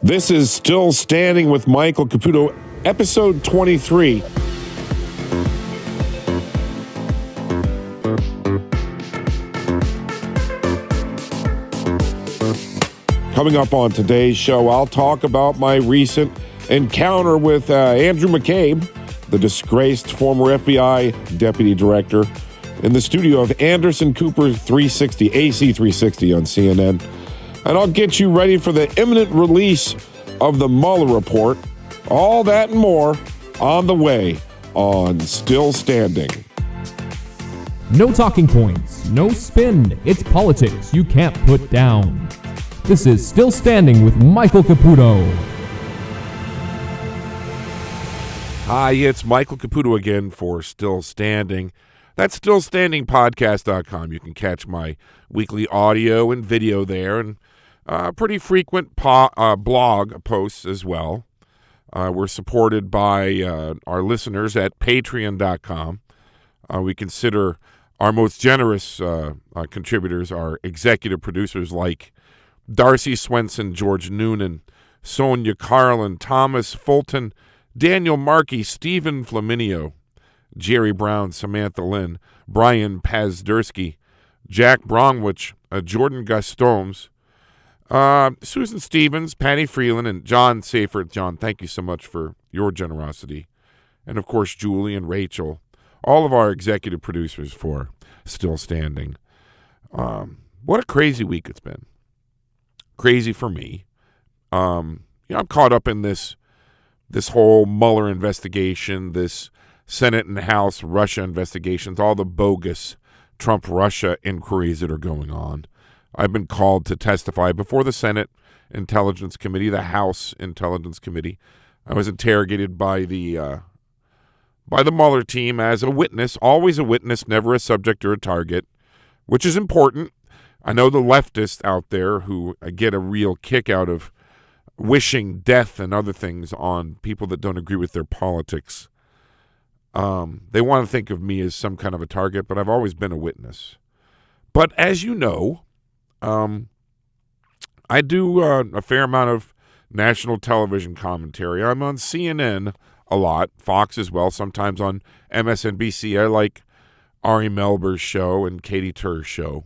This is Still Standing with Michael Caputo, episode 23. Coming up on today's show, I'll talk about my recent encounter with Andrew McCabe, the disgraced former FBI deputy director, in the studio of Anderson Cooper 360, AC 360 on CNN. And I'll get you ready for the imminent release of the Mueller report. All that and more on the way on Still Standing. No talking points, no spin. It's politics you can't put down. This is Still Standing with Michael Caputo. Hi, it's Michael Caputo again for Still Standing. That's stillstandingpodcast.com. You can catch my weekly audio and video there, and pretty frequent blog posts as well. We're supported by our listeners at patreon.com. We consider our most generous contributors our executive producers like Darcy Swenson, George Noonan, Sonia Carlin, Thomas Fulton, Daniel Markey, Stephen Flaminio, Jerry Brown, Samantha Lynn, Brian Pazdursky, Jack Bromwich, Jordan Gustomes, Susan Stevens, Patty Freeland, and John Seyfert. John, thank you so much for your generosity. And, of course, Julie and Rachel, all of our executive producers for Still Standing. What a crazy week it's been. Crazy for me. I'm caught up in this whole Mueller investigation, this Senate and House Russia investigations, all the bogus Trump-Russia inquiries that are going on. I've been called to testify before the Senate Intelligence Committee, the House Intelligence Committee. I was interrogated by the Mueller team as a witness, always a witness, never a subject or a target, which is important. I know the leftists out there who get a real kick out of wishing death and other things on people that don't agree with their politics. They want to think of me as some kind of a target, but I've always been a witness. But as you know, I do a fair amount of national television commentary. I'm on CNN a lot, Fox as well, sometimes on MSNBC. I like Ari Melber's show and Katie Tur's show.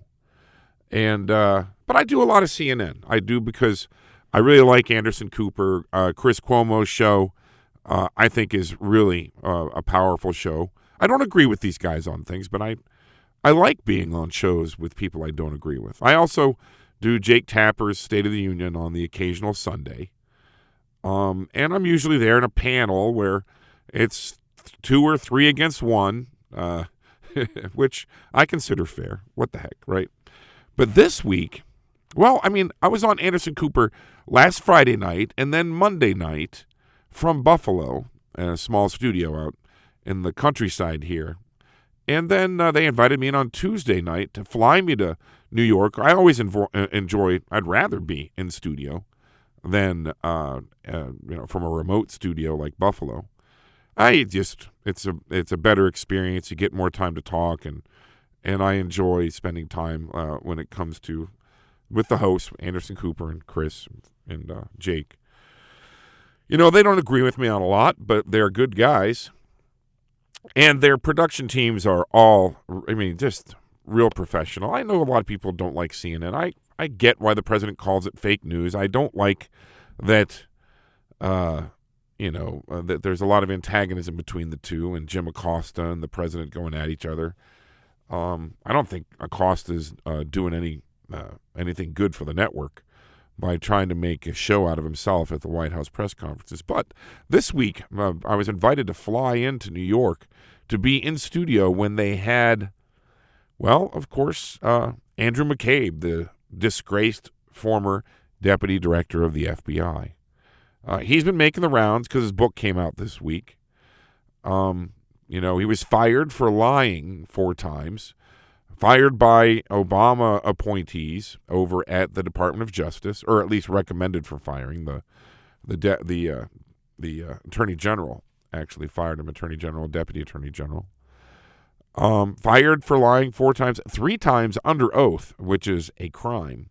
And but I do a lot of CNN. I do because I really like Anderson Cooper. Chris Cuomo's show, I think, is really a powerful show. I don't agree with these guys on things, but I like being on shows with people I don't agree with. I also do Jake Tapper's State of the Union on the occasional Sunday. And I'm usually there in a panel where it's 2 or 3 against 1, which I consider fair. What the heck, right? But this week, I was on Anderson Cooper last Friday night and then Monday night from Buffalo, in a small studio out in the countryside here. And then they invited me in on Tuesday night to fly me to New York. I always enjoy, I'd rather be in studio than, from a remote studio like Buffalo. It's a better experience. You get more time to talk, and I enjoy spending time when it comes to with the hosts, Anderson Cooper and Chris and Jake. They don't agree with me on a lot, but they're good guys. And their production teams are all, just real professional. I know a lot of people don't like CNN. I get why the president calls it fake news. I don't like that, that there's a lot of antagonism between the two and Jim Acosta and the president going at each other. I don't think Acosta's doing anything good for the network by trying to make a show out of himself at the White House press conferences. But this week, I was invited to fly into New York to be in studio when they had, of course, Andrew McCabe, the disgraced former deputy director of the FBI. He's been making the rounds because his book came out this week. He was fired for lying 4 times, fired by Obama appointees over at the Department of Justice, or at least recommended for firing. The Attorney General actually fired him, Attorney General, Deputy Attorney General. Fired for lying 4 times, 3 times under oath, which is a crime.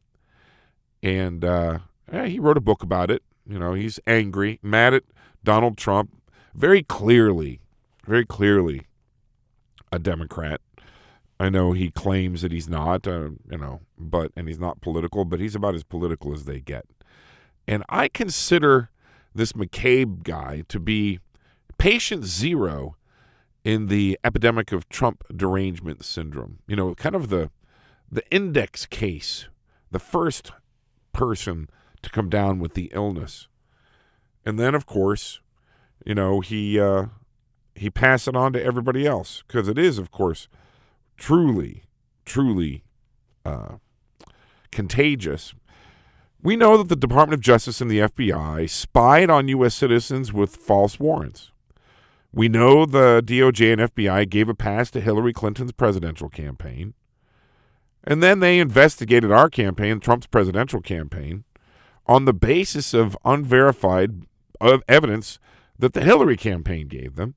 And he wrote a book about it. He's angry, mad at Donald Trump, very clearly a Democrat. I know he claims that he's not, and he's not political, but he's about as political as they get. And I consider this McCabe guy to be patient zero in the epidemic of Trump derangement syndrome. Kind of the index case, the first person to come down with the illness. And then, of course, he passed it on to everybody else because it is, of course, truly contagious. We know that the Department of Justice and the FBI spied on U.S. citizens with false warrants. We know the DOJ and FBI gave a pass to Hillary Clinton's presidential campaign. And then they investigated our campaign, Trump's presidential campaign, on the basis of unverified evidence that the Hillary campaign gave them.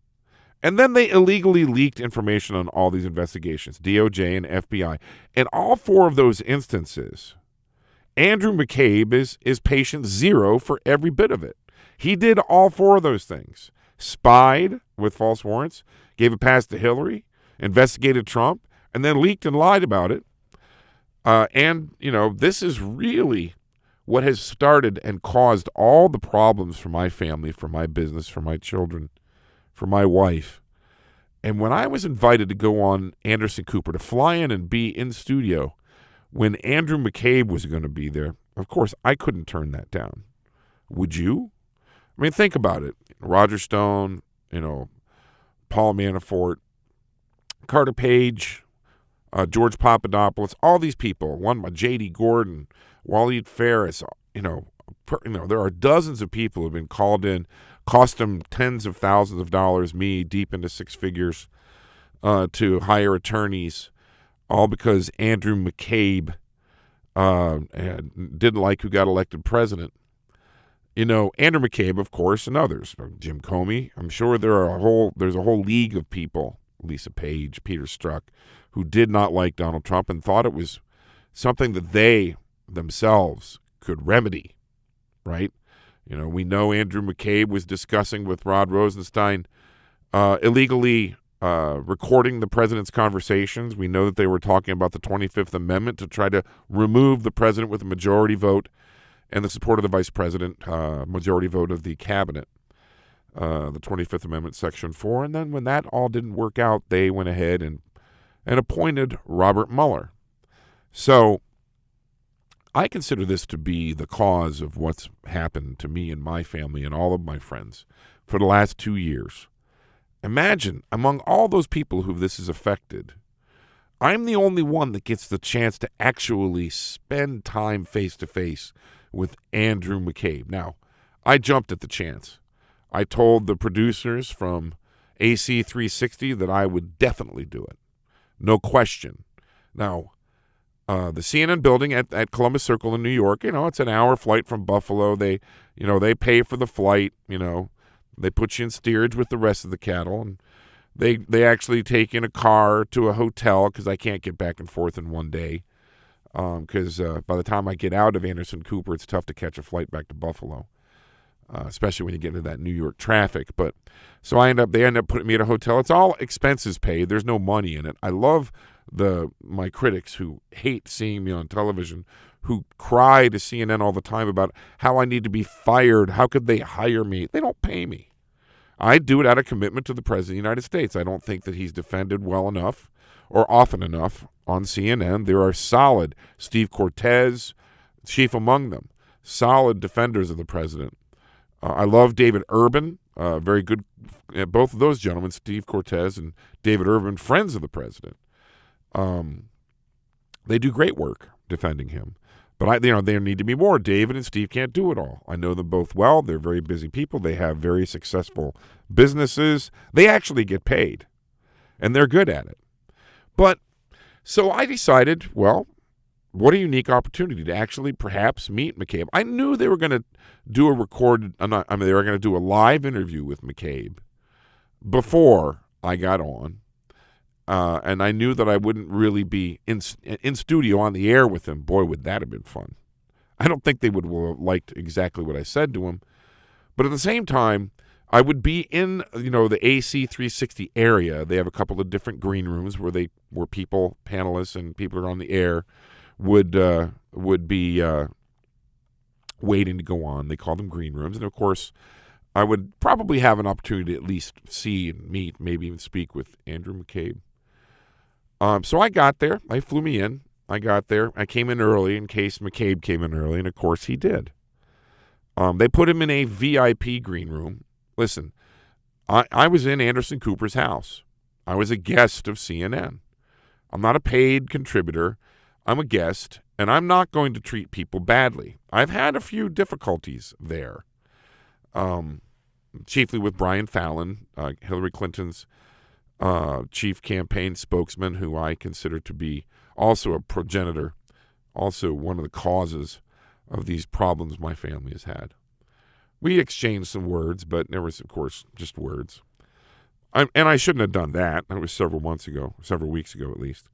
And then they illegally leaked information on all these investigations, DOJ and FBI. In all four of those instances, Andrew McCabe is patient zero for every bit of it. He did all four of those things. Spied with false warrants, gave a pass to Hillary, investigated Trump, and then leaked and lied about it. This is really what has started and caused all the problems for my family, for my business, for my children, for my wife. And when I was invited to go on Anderson Cooper, to fly in and be in studio when Andrew McCabe was going to be there, of course, I couldn't turn that down. Would you? I mean, think about it. Roger Stone, Paul Manafort, Carter Page, George Papadopoulos, all these people, one by J.D. Gordon, Waleed Ferris, there are dozens of people who have been called in, cost them tens of thousands of dollars, me deep into six figures, to hire attorneys, all because Andrew McCabe didn't like who got elected president. Andrew McCabe, of course, and others, Jim Comey. I'm sure there's a whole league of people, Lisa Page, Peter Strzok, who did not like Donald Trump and thought it was something that they themselves could remedy, right? We know Andrew McCabe was discussing with Rod Rosenstein illegally recording the president's conversations. We know that they were talking about the 25th Amendment to try to remove the president with a majority vote and the support of the vice president, majority vote of the cabinet, the 25th Amendment, Section 4. And then when that all didn't work out, they went ahead and appointed Robert Mueller. So I consider this to be the cause of what's happened to me and my family and all of my friends for the last 2 years. Imagine, among all those people who this has affected, I'm the only one that gets the chance to actually spend time face-to-face with Andrew McCabe. Now, I jumped at the chance. I told the producers from AC 360 that I would definitely do it. No question. Now, the CNN building at Columbus Circle in New York, it's an hour flight from Buffalo. They pay for the flight, They put you in steerage with the rest of the cattle, and they actually take in a car to a hotel because I can't get back and forth in one day. Because by the time I get out of Anderson Cooper, it's tough to catch a flight back to Buffalo, especially when you get into that New York traffic. But so they end up putting me at a hotel. It's all expenses paid. There's no money in it. I love my critics who hate seeing me on television, who cry to CNN all the time about how I need to be fired. How could they hire me? They don't pay me. I do it out of commitment to the President of the United States. I don't think that he's defended well enough or often enough on CNN. There are solid, Steve Cortez, chief among them, solid defenders of the president. I love David Urban, very good. Both of those gentlemen, Steve Cortez and David Urban, friends of the president. They do great work defending him. But there need to be more. David and Steve can't do it all. I know them both well. They're very busy people. They have very successful businesses. They actually get paid, and they're good at it. But so I decided, well, what a unique opportunity to actually perhaps meet McCabe. I knew they were going to do they were going to do a live interview with McCabe before I got on. And I knew that I wouldn't really be in studio on the air with him. Boy, would that have been fun. I don't think they would have liked exactly what I said to them. But at the same time, I would be in, the AC 360 area. They have a couple of different green rooms where people, panelists, and people who are on the air would be waiting to go on. They call them green rooms. And, of course, I would probably have an opportunity to at least see and meet, maybe even speak with Andrew McCabe. So I got there. They flew me in. I got there. I came in early in case McCabe came in early, and, of course, he did. They put him in a VIP green room. Listen, I was in Anderson Cooper's house. I was a guest of CNN. I'm not a paid contributor. I'm a guest, and I'm not going to treat people badly. I've had a few difficulties there, chiefly with Brian Fallon, Hillary Clinton's chief campaign spokesman, who I consider to be also a progenitor, also one of the causes of these problems my family has had. We exchanged some words, but there was, of course, just words. And I shouldn't have done that. That was several weeks ago at least.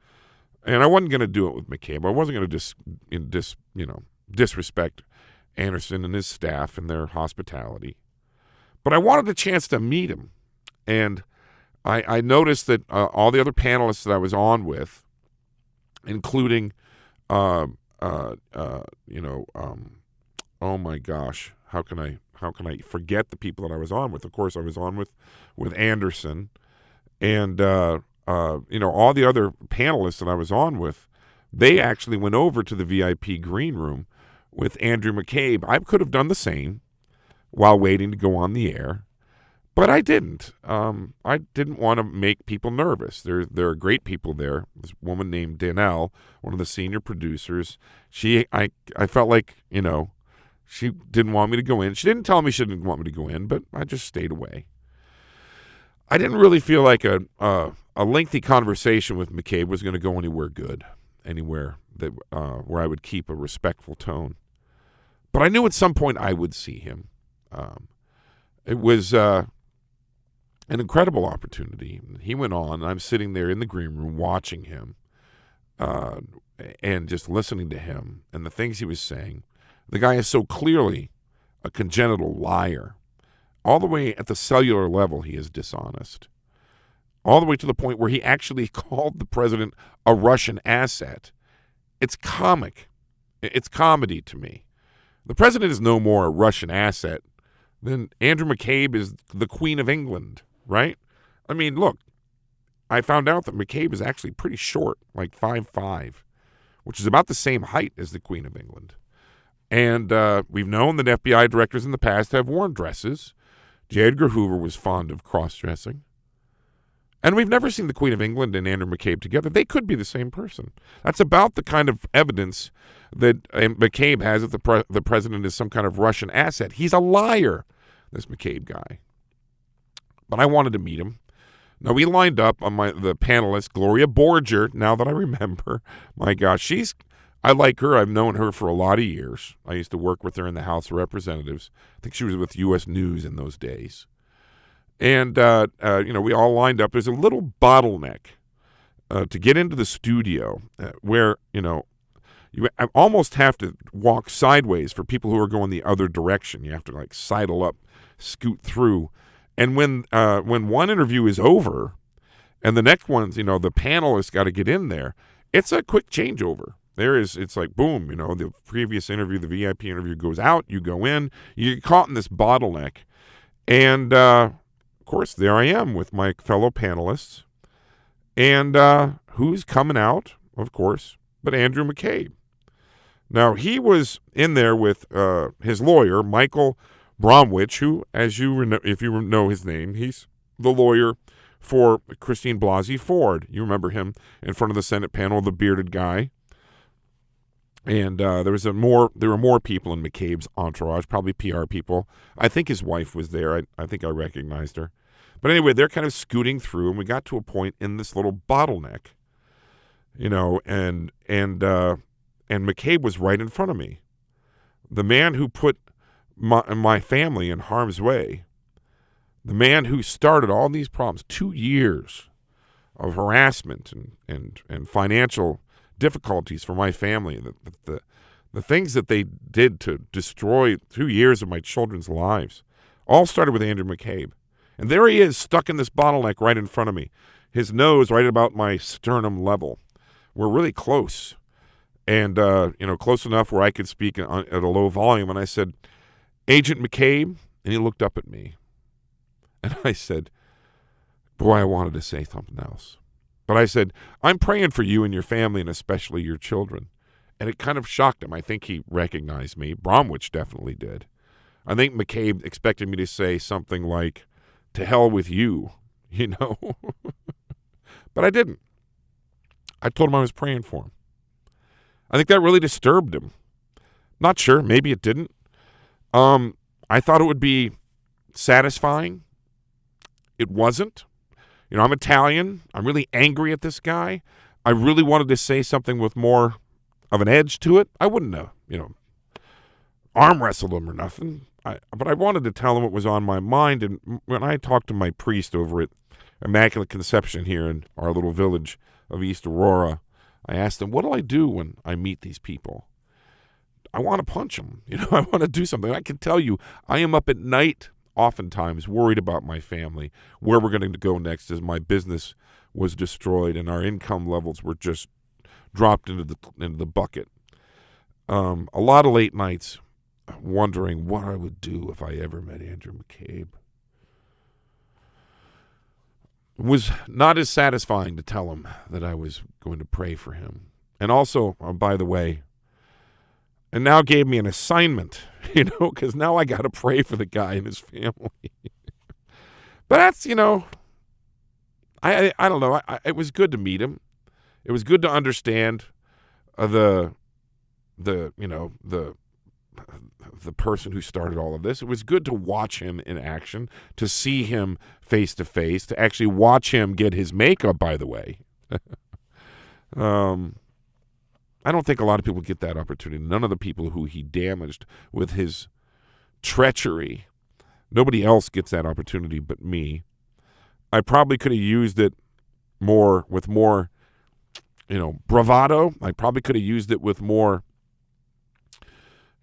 And I wasn't going to do it with McCabe. I wasn't going to disrespect Anderson and his staff and their hospitality. But I wanted a chance to meet him. And I noticed that all the other panelists that I was on with, including, oh my gosh, how can I forget the people that I was on with? Of course, I was on with Anderson, and all the other panelists that I was on with. They actually went over to the VIP green room with Andrew McCabe. I could have done the same while waiting to go on the air, but I didn't. I didn't want to make people nervous. There are great people there. This woman named Danelle, one of the senior producers. I felt like, she didn't want me to go in. She didn't tell me she didn't want me to go in, but I just stayed away. I didn't really feel like a lengthy conversation with McCabe was going to go anywhere that where I would keep a respectful tone. But I knew at some point I would see him. It was an incredible opportunity. He went on. I'm sitting there in the green room watching him and just listening to him and the things he was saying. The guy is so clearly a congenital liar. All the way at the cellular level, he is dishonest. All the way to the point where he actually called the president a Russian asset. It's comic. It's comedy to me. The president is no more a Russian asset than Andrew McCabe is the Queen of England, right? I mean, look, I found out that McCabe is actually pretty short, like 5'5", which is about the same height as the Queen of England. And we've known that FBI directors in the past have worn dresses. J. Edgar Hoover was fond of cross-dressing. And we've never seen the Queen of England and Andrew McCabe together. They could be the same person. That's about the kind of evidence that McCabe has that the president is some kind of Russian asset. He's a liar, this McCabe guy. But I wanted to meet him. Now, we lined up on the panelist, Gloria Borger, now that I remember. My gosh, I like her. I've known her for a lot of years. I used to work with her in the House of Representatives. I think she was with U.S. News in those days. And, we all lined up. There's a little bottleneck to get into the studio where, you almost have to walk sideways for people who are going the other direction. You have to, sidle up, scoot through. And when one interview is over and the next one's, the panelists got to get in there, it's a quick changeover. It's like, boom, the previous interview, the VIP interview goes out, you go in, you get caught in this bottleneck. And, of course, there I am with my fellow panelists. And who's coming out, of course, but Andrew McCabe. Now, he was in there with his lawyer, Michael Bromwich, who, if you know his name, he's the lawyer for Christine Blasey Ford. You remember him in front of the Senate panel, the bearded guy. And there were more people in McCabe's entourage, probably PR people. I think his wife was there. I think I recognized her. But anyway, they're kind of scooting through, and we got to a point in this little bottleneck, and McCabe was right in front of me. The man who put my family in harm's way, the man who started all these problems, 2 years of harassment and financial difficulties for my family, The things that they did to destroy 2 years of my children's lives all started with Andrew McCabe. And there he is, stuck in this bottleneck right in front of me. His nose right about my sternum level. We're really close. And, close enough where I could speak at a low volume. And I said, Agent McCabe? And he looked up at me. And I said, boy, I wanted to say something else. But I said, I'm praying for you and your family and especially your children. And it kind of shocked him. I think he recognized me. Bromwich definitely did. I think McCabe expected me to say something like, to hell with you, But I didn't. I told him I was praying for him. I think that really disturbed him. Not sure. Maybe it didn't. I thought it would be satisfying. It wasn't. I'm Italian. I'm really angry at this guy. I really wanted to say something with more of an edge to it. I wouldn't have, arm wrestled him or nothing. But I wanted to tell him what was on my mind. And when I talked to my priest over at Immaculate Conception here in our little village of East Aurora, I asked him, what do I do when I meet these people? I want to punch them. I want to do something. I can tell you, I am up at night oftentimes worried about my family, where we're going to go next as my business was destroyed and our income levels were just dropped into the bucket. A lot of late nights wondering what I would do if I ever met Andrew McCabe. It was not as satisfying to tell him that I was going to pray for him. And also, by the way, and now gave me an assignment, because now I got to pray for the guy and his family. But that's, I don't know. It was good to meet him. It was good to understand the person who started all of this. It was good to watch him in action, to see him face to face, to actually watch him get his makeup, by the way. I don't think a lot of people get that opportunity. None of the people who he damaged with his treachery. Nobody else gets that opportunity but me. I probably could have used it with more bravado. I probably could have used it with more,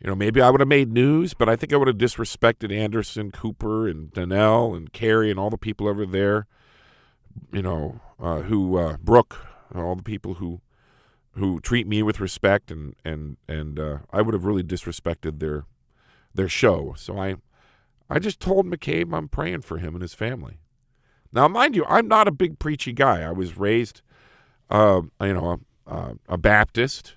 maybe I would have made news, but I think I would have disrespected Anderson, Cooper, and Donnell, and Carey, and all the people over there, Brooke, all the people who treat me with respect, and I would have really disrespected their show. So I just told McCabe I'm praying for him and his family. Now, mind you, I'm not a big preachy guy. I was raised, a Baptist,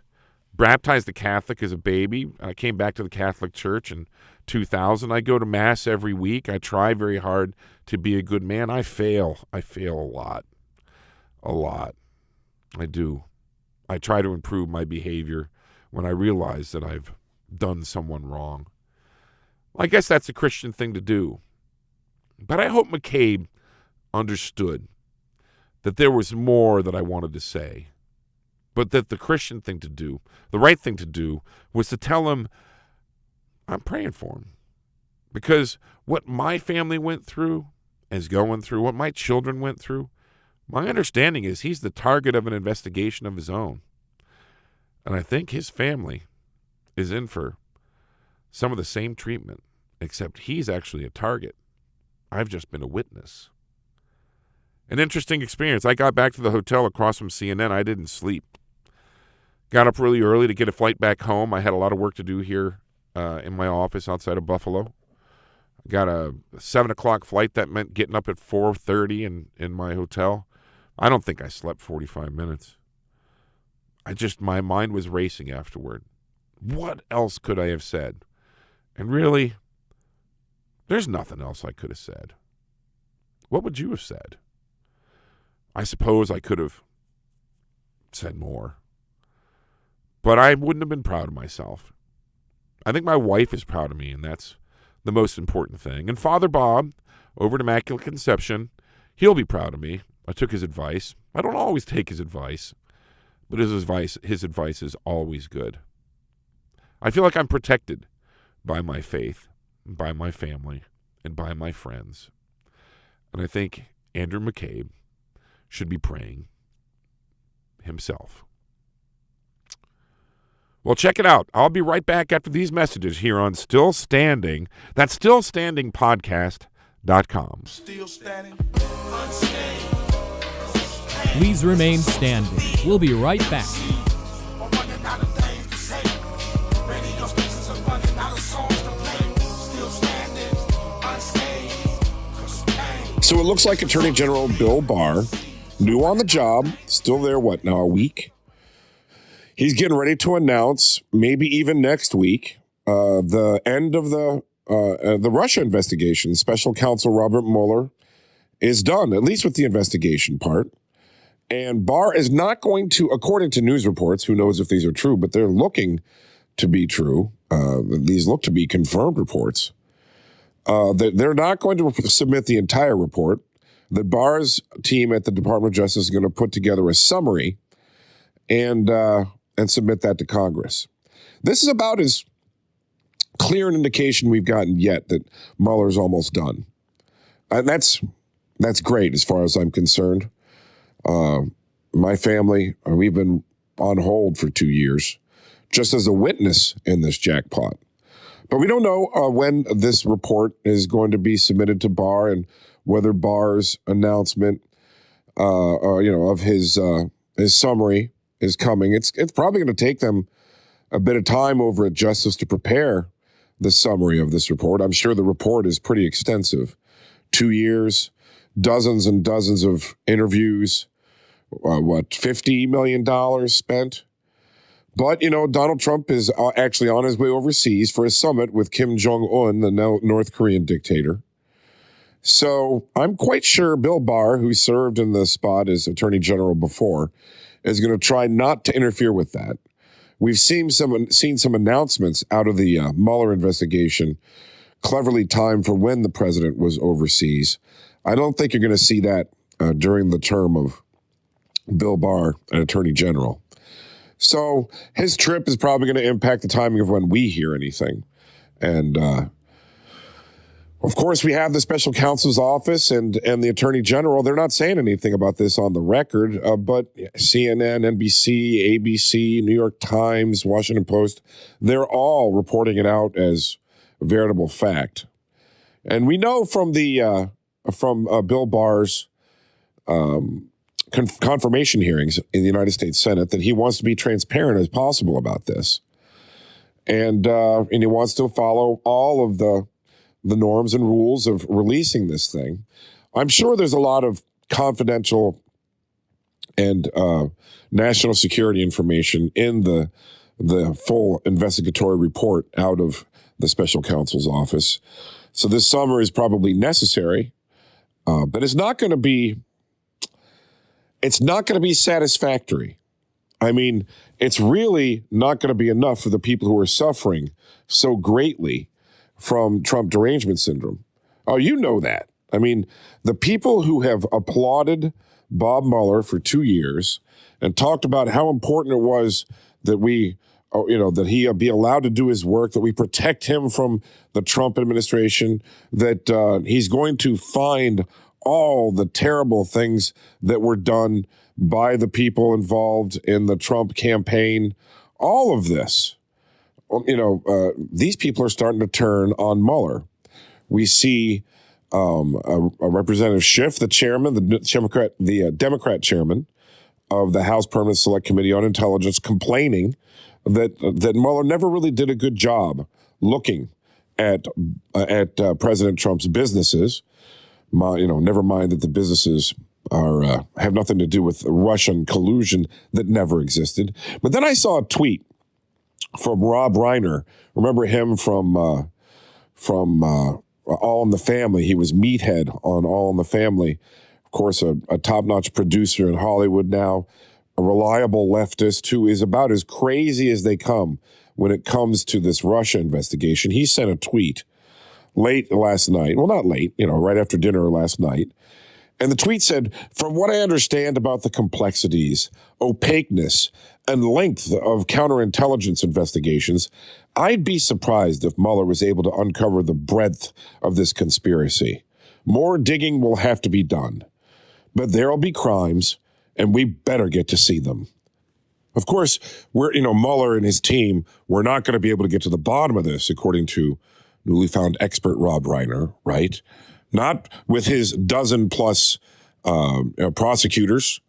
baptized a Catholic as a baby. I came back to the Catholic Church in 2000. I go to Mass every week. I try very hard to be a good man. I fail. I fail a lot. I do. I try to improve my behavior when I realize that I've done someone wrong. I guess that's a Christian thing to do. But I hope McCabe understood that there was more that I wanted to say, but that the Christian thing to do, the right thing to do, was to tell him I'm praying for him. Because what my family went through, is going through, what my children went through, my understanding is he's the target of an investigation of his own. And I think his family is in for some of the same treatment, except he's actually a target. I've just been a witness. An interesting experience. I got back to the hotel across from CNN. I didn't sleep. Got up really early to get a flight back home. I had a lot of work to do here in my office outside of Buffalo. Got a 7 o'clock flight. That meant getting up at 4:30 in my hotel. I don't think I slept 45 minutes. My mind was racing afterward. What else could I have said? And really, there's nothing else I could have said. What would you have said? I suppose I could have said more. But I wouldn't have been proud of myself. I think my wife is proud of me, and that's the most important thing. And Father Bob, over at Immaculate Conception, he'll be proud of me. I took his advice. I don't always take his advice, but his advice is always good. I feel like I'm protected by my faith, by my family, and by my friends. And I think Andrew McCabe should be praying himself. Well, Well, check it out. I'll be right back after these messages here on Still Standing. That's stillstandingpodcast.com. Still standing. Please remain standing. We'll be right back. So it looks like Attorney General Bill Barr, new on the job, still there, a week? He's getting ready to announce, maybe even next week, the end of the Russia investigation. Special counsel Robert Mueller is done, at least with the investigation part. And Barr is not going to, according to news reports, who knows if these are true, but they're looking to be true. These look to be confirmed reports. They're not going to submit the entire report. The Barr's team at the Department of Justice is going to put together a summary and submit that to Congress. This is about as clear an indication we've gotten yet that Mueller's almost done. And that's great as far as I'm concerned. My family, we've been on hold for 2 years just as a witness in this jackpot. But we don't know when this report is going to be submitted to Barr and whether Barr's announcement, of his summary is coming. It's probably going to take them a bit of time over at Justice to prepare the summary of this report. I'm sure the report is pretty extensive. 2 years, dozens and dozens of interviews, $50 million spent. But, Donald Trump is actually on his way overseas for a summit with Kim Jong-un, the North Korean dictator. So I'm quite sure Bill Barr, who served in the spot as Attorney General before, is going to try not to interfere with that. We've seen some announcements out of the Mueller investigation, cleverly timed for when the president was overseas. I don't think you're going to see that during the term of Bill Barr, an Attorney General. So his trip is probably going to impact the timing of when we hear anything. And, of course, we have the special counsel's office and the Attorney General. They're not saying anything about this on the record, but CNN, NBC, ABC, New York Times, Washington Post, they're all reporting it out as a veritable fact. And we know from Bill Barr's confirmation hearings in the United States Senate that he wants to be transparent as possible about this. And he wants to follow all of the norms and rules of releasing this thing. I'm sure there's a lot of confidential and national security information in the full investigatory report out of the special counsel's office. So this summary is probably necessary, but it's not going to be satisfactory. I mean, it's really not going to be enough for the people who are suffering so greatly from Trump derangement syndrome. Oh, you know that. I mean, the people who have applauded Bob Mueller for 2 years and talked about how important it was that that he be allowed to do his work, that we protect him from the Trump administration, that he's going to find all the terrible things that were done by the people involved in the Trump campaign. All of this, these people are starting to turn on Mueller. We see a Representative Schiff, the chairman, the Democrat chairman of the House Permanent Select Committee on Intelligence, complaining that Mueller never really did a good job looking at President Trump's businesses. Never mind that the businesses have nothing to do with Russian collusion that never existed. But then I saw a tweet from Rob Reiner. Remember him from All in the Family? He was Meathead on All in the Family. Of course, a top-notch producer in Hollywood now, a reliable leftist who is about as crazy as they come when it comes to this Russia investigation. He sent a tweet late last night. Well, not late, right after dinner last night. And the tweet said, "From what I understand about the complexities, opaqueness, and length of counterintelligence investigations, I'd be surprised if Mueller was able to uncover the breadth of this conspiracy. More digging will have to be done. But there'll be crimes, and we better get to see them." Of course, Mueller and his team were not going to be able to get to the bottom of this, according to newly found expert Rob Reiner, right? Not with his dozen plus prosecutors,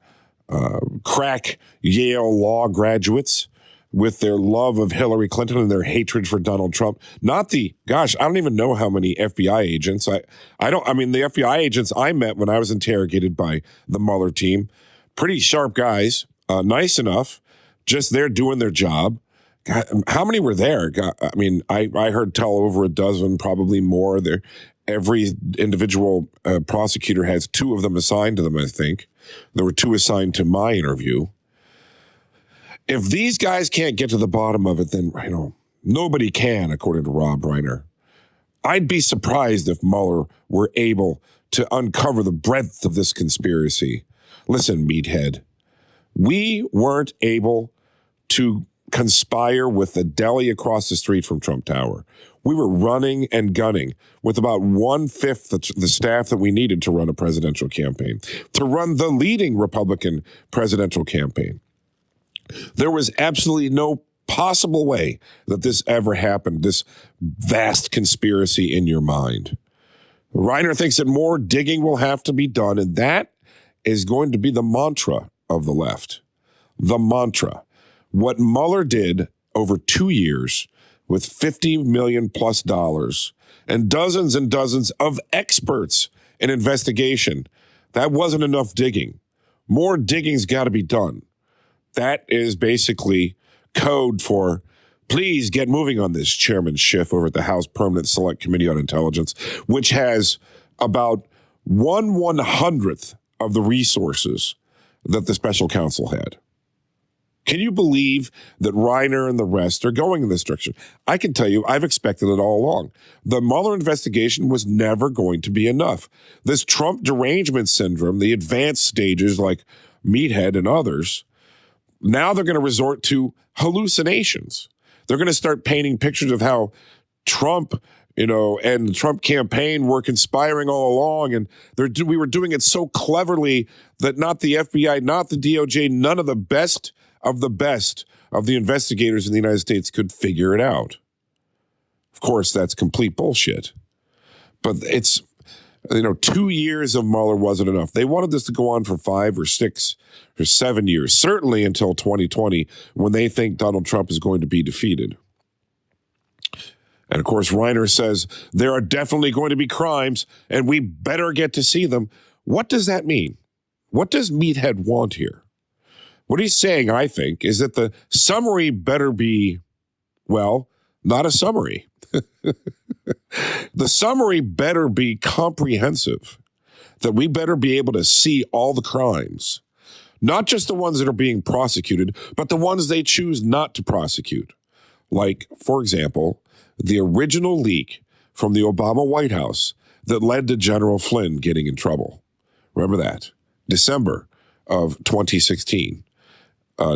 crack Yale law graduates with their love of Hillary Clinton and their hatred for Donald Trump. I don't even know how many FBI agents. The FBI agents I met when I was interrogated by the Mueller team, pretty sharp guys, nice enough, just there doing their job. God, how many were there? God, I heard tell over a dozen, probably more. Every individual prosecutor has two of them assigned to them, I think. There were two assigned to my interview. If these guys can't get to the bottom of it, then, nobody can, according to Rob Reiner. I'd be surprised if Mueller were able to uncover the breadth of this conspiracy. Listen, meathead, we weren't able to conspire with the deli across the street from Trump Tower. We were running and gunning with about 1/5 the staff that we needed to run a presidential campaign, to run the leading Republican presidential campaign. There was absolutely no possible way that this ever happened, this vast conspiracy in your mind. Reiner thinks that more digging will have to be done, and that is going to be the mantra of the left. The mantra. What Mueller did over 2 years with $50 million plus and dozens of experts in investigation, that wasn't enough digging. More digging's got to be done. That is basically code for, please get moving on this, Chairman Schiff over at the House Permanent Select Committee on Intelligence, which has about 1/100th of the resources that the special counsel had. Can you believe that Reiner and the rest are going in this direction? I can tell you, I've expected it all along. The Mueller investigation was never going to be enough. This Trump derangement syndrome, the advanced stages like Meathead and others, now they're going to resort to hallucinations. They're going to start painting pictures of how Trump, and the Trump campaign were conspiring all along, and we were doing it so cleverly that not the FBI, not the DOJ, none of the best of the investigators in the United States could figure it out. Of course, that's complete bullshit. But it's, 2 years of Mueller wasn't enough. They wanted this to go on for 5 or 6 or 7 years, certainly until 2020, when they think Donald Trump is going to be defeated. And of course, Reiner says there are definitely going to be crimes and we better get to see them. What does that mean? What does Meathead want here? What he's saying, I think, is that the summary better be, not a summary. The summary better be comprehensive, that we better be able to see all the crimes, not just the ones that are being prosecuted, but the ones they choose not to prosecute. Like, for example, the original leak from the Obama White House that led to General Flynn getting in trouble. Remember that? December of 2016.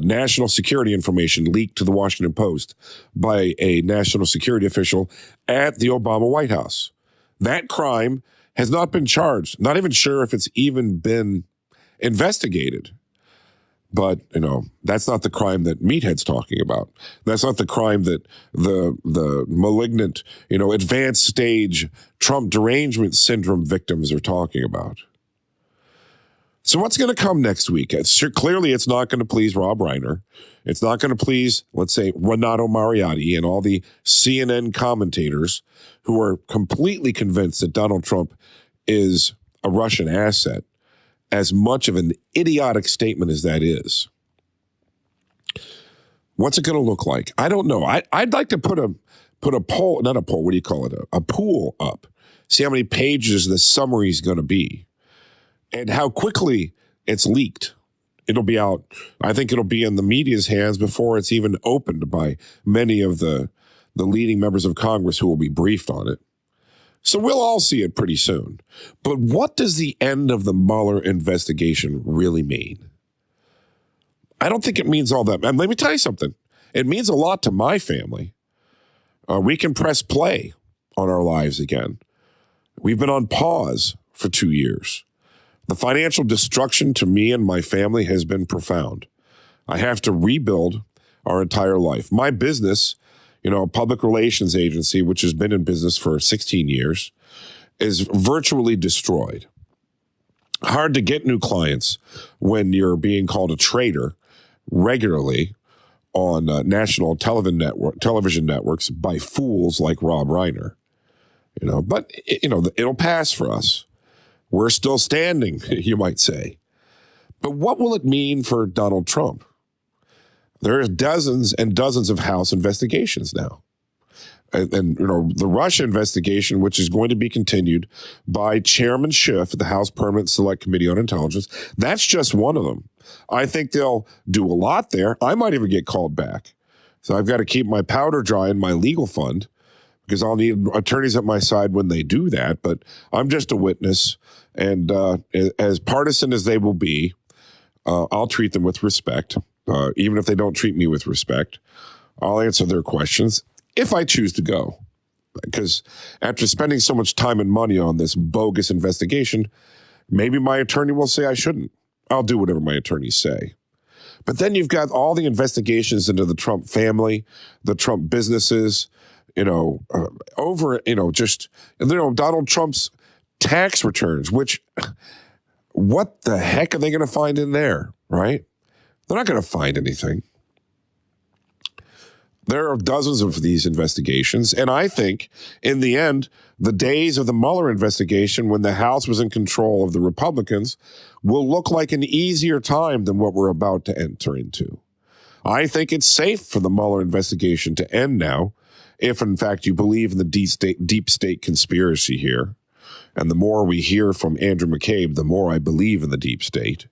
National security information leaked to the Washington Post by a national security official at the Obama White House. That crime has not been charged. Not even sure if it's even been investigated. But, that's not the crime that Meathead's talking about. That's not the crime that the malignant, advanced stage Trump derangement syndrome victims are talking about. So what's going to come next week? Clearly, it's not going to please Rob Reiner. It's not going to please, let's say, Renato Mariotti and all the CNN commentators who are completely convinced that Donald Trump is a Russian asset, as much of an idiotic statement as that is. What's it going to look like? I don't know. I'd like to put a poll, not a poll, what do you call it? A pool up. See how many pages the summary is going to be. And how quickly it's leaked. It'll be out. I think it'll be in the media's hands before it's even opened by many of the leading members of Congress who will be briefed on it. So we'll all see it pretty soon. But what does the end of the Mueller investigation really mean? I don't think it means all that. And let me tell you something. It means a lot to my family. We can press play on our lives again. We've been on pause for 2 years. The financial destruction to me and my family has been profound. I have to rebuild our entire life. My business, a public relations agency, which has been in business for 16 years, is virtually destroyed. Hard to get new clients when you're being called a traitor regularly on national television networks by fools like Rob Reiner. But it'll pass for us. We're still standing, you might say. But what will it mean for Donald Trump? There are dozens and dozens of House investigations now. And the Russia investigation, which is going to be continued by Chairman Schiff of the House Permanent Select Committee on Intelligence, that's just one of them. I think they'll do a lot there. I might even get called back. So I've got to keep my powder dry in my legal fund because I'll need attorneys at my side when they do that. But I'm just a witness. And as partisan as they will be, I'll treat them with respect. Even if they don't treat me with respect, I'll answer their questions if I choose to go. Because after spending so much time and money on this bogus investigation, maybe my attorney will say I shouldn't. I'll do whatever my attorneys say. But then you've got all the investigations into the Trump family, the Trump businesses, Donald Trump's tax returns, which, what the heck are they going to find in there, right? They're not going to find anything. There are dozens of these investigations, and I think, in the end, the days of the Mueller investigation when the House was in control of the Republicans will look like an easier time than what we're about to enter into. I think it's safe for the Mueller investigation to end now, if, in fact, you believe in the deep state conspiracy here. And the more we hear from Andrew McCabe, the more I believe in the deep state.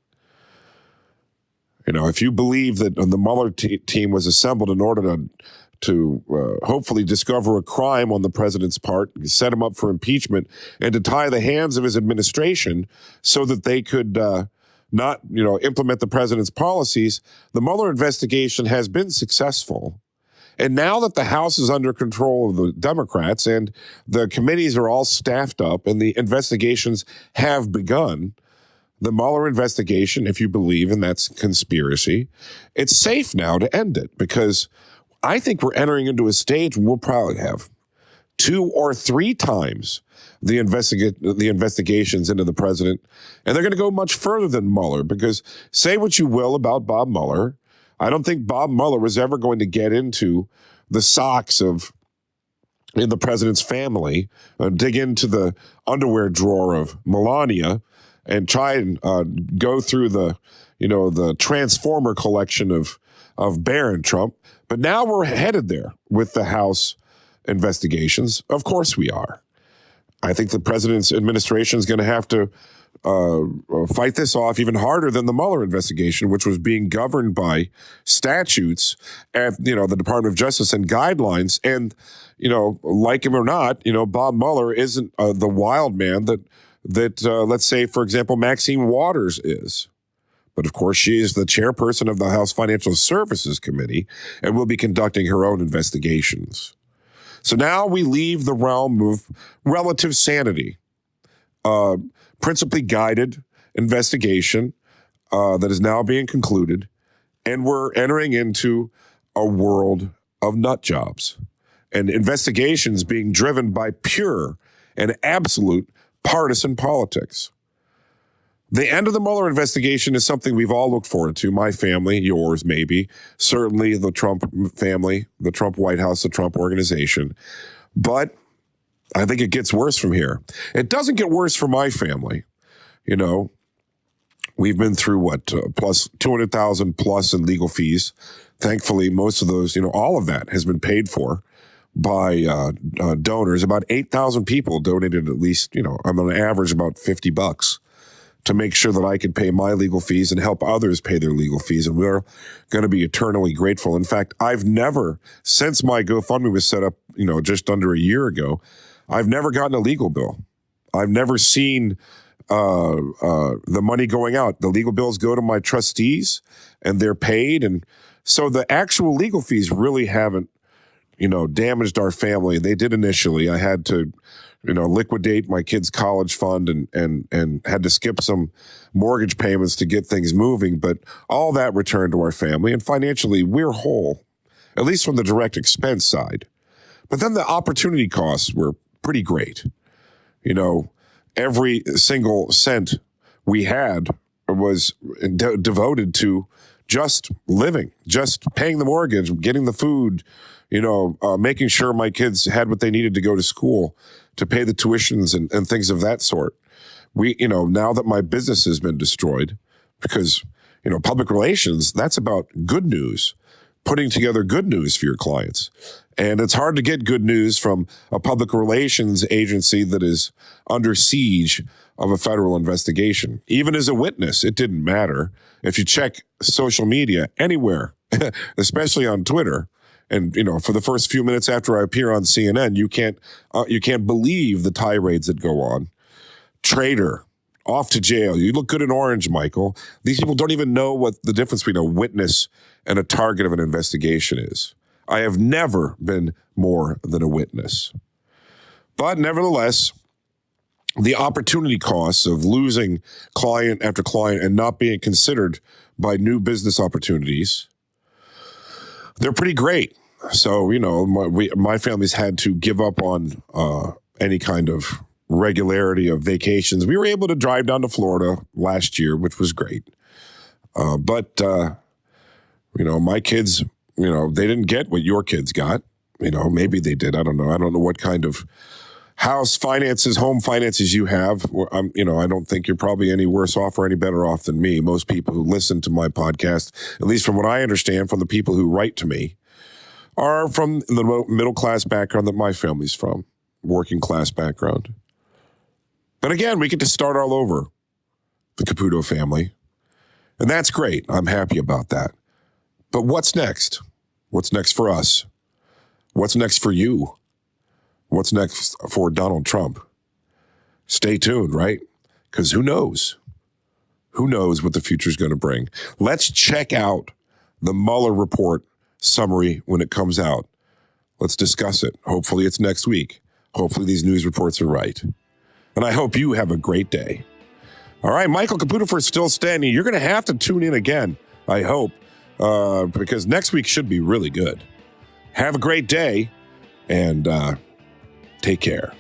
If you believe that the Mueller team was assembled in order to hopefully discover a crime on the president's part, set him up for impeachment, and to tie the hands of his administration so that they could not, implement the president's policies, the Mueller investigation has been successful. And now that the House is under control of the Democrats and the committees are all staffed up and the investigations have begun, the Mueller investigation, if you believe in that conspiracy, it's safe now to end it because I think we're entering into a stage where we'll probably have 2 or 3 times the investigations into the president. And they're going to go much further than Mueller because say what you will about Bob Mueller, I don't think Bob Mueller was ever going to get into the socks in the president's family, dig into the underwear drawer of Melania, and try and go through the Transformer collection of Barron Trump. But now we're headed there with the House investigations. Of course we are. I think the president's administration is going to have to fight this off even harder than the Mueller investigation, which was being governed by statutes at, the Department of Justice and guidelines. And, like him or not, Bob Mueller isn't the wild man that let's say, for example, Maxine Waters is. But of course, she is the chairperson of the House Financial Services Committee and will be conducting her own investigations. So now we leave the realm of relative sanity, principally guided investigation that is now being concluded, and we're entering into a world of nut jobs and investigations being driven by pure and absolute partisan politics. The end of the Mueller investigation is something we've all looked forward to. My family, yours maybe, certainly the Trump family, the Trump White House, the Trump organization. But I think it gets worse from here. It doesn't get worse for my family. We've been through plus 200,000 plus in legal fees. Thankfully, most of those, all of that has been paid for by donors. About 8,000 people donated at least, I'm on average about $50 to make sure that I could pay my legal fees and help others pay their legal fees. And we're going to be eternally grateful. In fact, I've never, since my GoFundMe was set up, just under a year ago, I've never gotten a legal bill. I've never seen the money going out. The legal bills go to my trustees and they're paid. And so the actual legal fees really haven't, damaged our family. They did initially. I had to liquidate my kids' college fund and had to skip some mortgage payments to get things moving. But all that returned to our family, and financially, we're whole, at least from the direct expense side. But then the opportunity costs were pretty great. Every single cent we had was devoted to just living, just paying the mortgage, getting the food, making sure my kids had what they needed to go to school, to pay the tuitions and things of that sort. Now that my business has been destroyed, because, public relations, that's about good news, putting together good news for your clients. And it's hard to get good news from a public relations agency that is under siege of a federal investigation. Even as a witness, it didn't matter. If you check social media anywhere, especially on Twitter, and for the first few minutes after I appear on CNN, you can't believe the tirades that go on. Traitor, off to jail. You look good in orange, Michael. These people don't even know what the difference between a witness and a target of an investigation is. I have never been more than a witness. But nevertheless, the opportunity costs of losing client after client and not being considered by new business opportunities, they're pretty great. So, my family's had to give up on any kind of regularity of vacations. We were able to drive down to Florida last year, which was great. But my kids, they didn't get what your kids got. Maybe they did. I don't know. I don't know what kind of house finances, home finances you have. I don't think you're probably any worse off or any better off than me. Most people who listen to my podcast, at least from what I understand from the people who write to me, are from the middle-class background that my family's from, working-class background. But again, we get to start all over, the Caputo family. And that's great. I'm happy about that. But what's next? What's next for us? What's next for you? What's next for Donald Trump? Stay tuned, right? Because who knows? Who knows what the future is going to bring? Let's check out the Mueller report summary when it comes out. Let's discuss it. Hopefully it's next week. Hopefully these news reports are right. And I hope you have a great day. All right, Michael Caputo for Still Standing. You're going to have to tune in again, I hope, because next week should be really good. Have a great day, and take care.